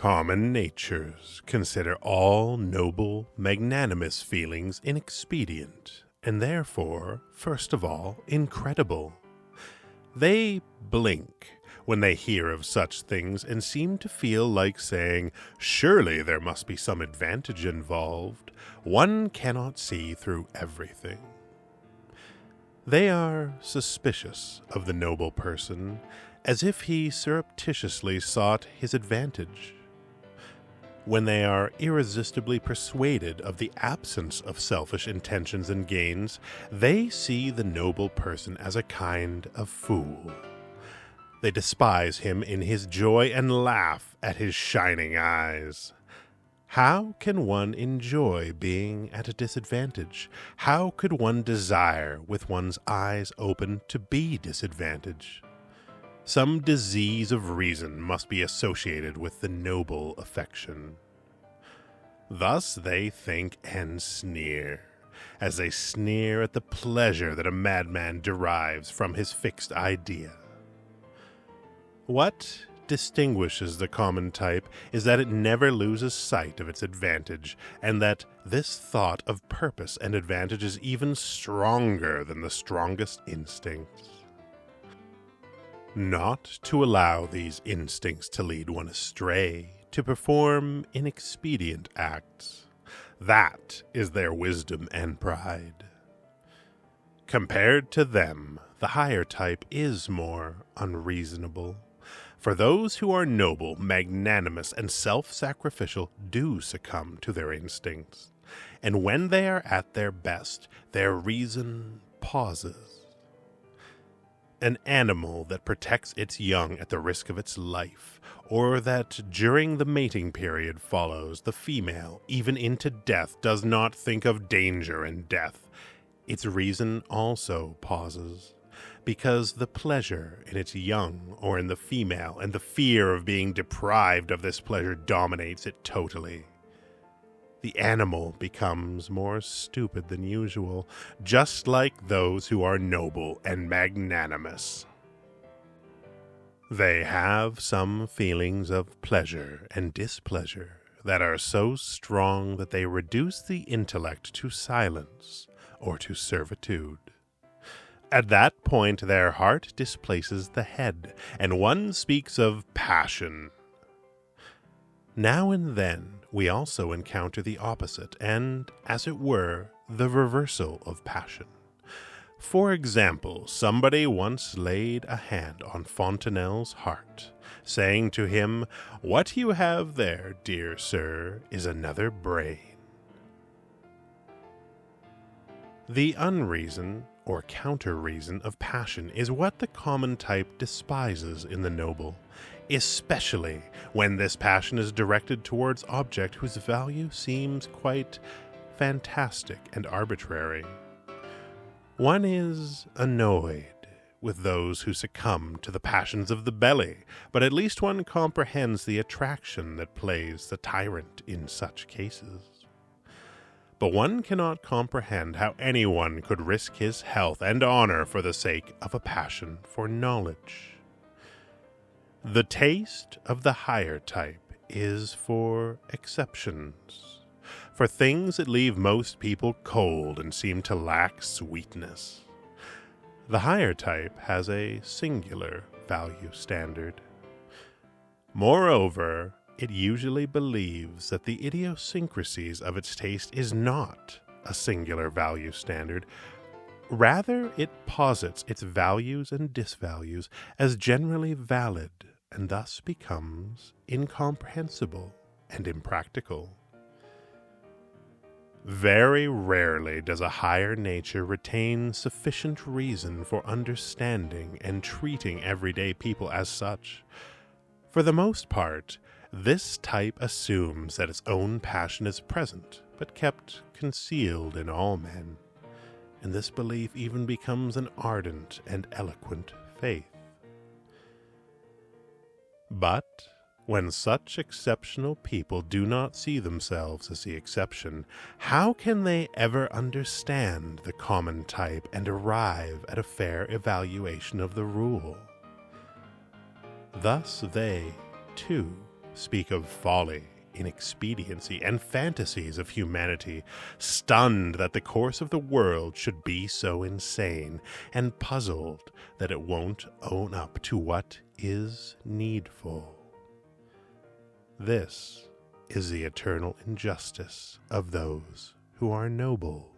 Common natures consider all noble, magnanimous feelings inexpedient, and therefore, first of all, incredible. They blink when they hear of such things and seem to feel like saying, "Surely there must be some advantage involved. One cannot see through everything." They are suspicious of the noble person, as if he surreptitiously sought his advantage. When they are irresistibly persuaded of the absence of selfish intentions and gains, they see the noble person as a kind of fool. They despise him in his joy and laugh at his shining eyes. How can one enjoy being at a disadvantage? How could one desire, with one's eyes open, to be disadvantaged? Some disease of reason must be associated with the noble affection. Thus they think and sneer, as they sneer at the pleasure that a madman derives from his fixed idea. What distinguishes the common type is that it never loses sight of its advantage, and that this thought of purpose and advantage is even stronger than the strongest instincts. Not to allow these instincts to lead one astray, to perform inexpedient acts. That is their wisdom and pride. Compared to them, the higher type is more unreasonable. For those who are noble, magnanimous, and self-sacrificial do succumb to their instincts, and when they are at their best, their reason pauses. An animal that protects its young at the risk of its life, or that during the mating period follows the female even into death, does not think of danger and death. Its reason also pauses, because the pleasure in its young or in the female and the fear of being deprived of this pleasure dominates it totally. The animal becomes more stupid than usual, just like those who are noble and magnanimous. They have some feelings of pleasure and displeasure that are so strong that they reduce the intellect to silence or to servitude. At that point their heart displaces the head, and one speaks of passion. Now and then we also encounter the opposite and, as it were, the reversal of passion. For example, somebody once laid a hand on Fontenelle's heart, saying to him, "What you have there, dear sir, is another brain." The unreason or counter-reason of passion is what the common type despises in the noble, especially when this passion is directed towards object whose value seems quite fantastic and arbitrary. One is annoyed with those who succumb to the passions of the belly, but at least one comprehends the attraction that plays the tyrant in such cases. But one cannot comprehend how anyone could risk his health and honor for the sake of a passion for knowledge. The taste of the higher type is for exceptions, for things that leave most people cold and seem to lack sweetness. The higher type has a singular value standard. Moreover, it usually believes that the idiosyncrasies of its taste is not a singular value standard. Rather, it posits its values and disvalues as generally valid, and thus becomes incomprehensible and impractical. Very rarely does a higher nature retain sufficient reason for understanding and treating everyday people as such. For the most part, this type assumes that its own passion is present, but kept concealed in all men, and this belief even becomes an ardent and eloquent faith. But when such exceptional people do not see themselves as the exception, how can they ever understand the common type and arrive at a fair evaluation of the rule? Thus they, too, speak of folly, inexpediency, and fantasies of humanity, stunned that the course of the world should be so insane, and puzzled that it won't own up to what is needful. This is the eternal injustice of those who are noble.